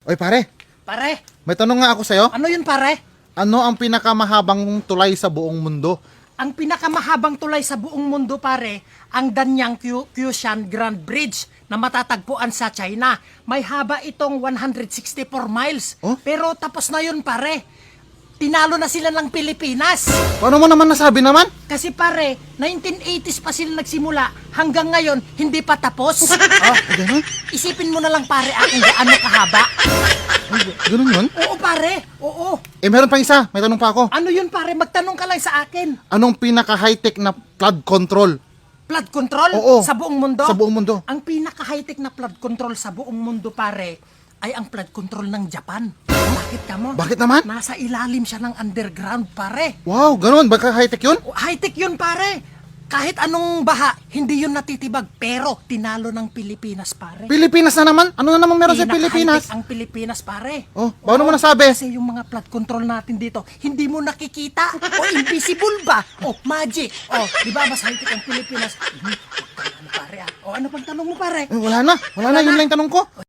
Oy pare, Pare, may tanong nga ako sa'yo. ano yun pare? Ano ang pinakamahabang tulay sa buong mundo? Ang pinakamahabang tulay sa buong mundo pare, ang Danyang Qiushan Grand Bridge na matatagpuan sa China. May haba itong 164 miles. Oh? Pero tapos na yun pare. Tinalo na sila ng Pilipinas. Paano mo naman nasabi naman? Kasi pare, 1980s pa sila nagsimula. Hanggang ngayon, hindi pa tapos. Ganun? Isipin mo na lang pare kung gaano kahaba. Ganun yun? Oo pare, oo. Meron pang isa. May tanong pa ako. Ano yun pare? Magtanong ka lang sa akin. Anong pinaka-high-tech na flood control? Flood control Oo. sa buong mundo? Sa buong mundo. Ang pinaka-high-tech na flood control sa buong mundo, pare, ay ang flood control ng Japan. Bakit ka mo? Bakit naman? Nasa ilalim siya ng underground, pare. Wow, ganun. Baka high-tech yun? High-tech yun, pare. Kahit anong baha, hindi yun natitibag. Pero, tinalo ng Pilipinas, pare. Pilipinas na naman? Ano na naman meron sa Pilipinas? Pinaka-high-tech ang Pilipinas, pare. Oh, paano mo nasabi? Kasi yung mga flood control natin dito, hindi mo nakikita. O invisible ba? O magic. O, di ba mas high-tech ang Pilipinas? Ano, pare, ah. O, ano pang tanong mo, pare? Wala na. Wala na. Yun lang yung tanong ko.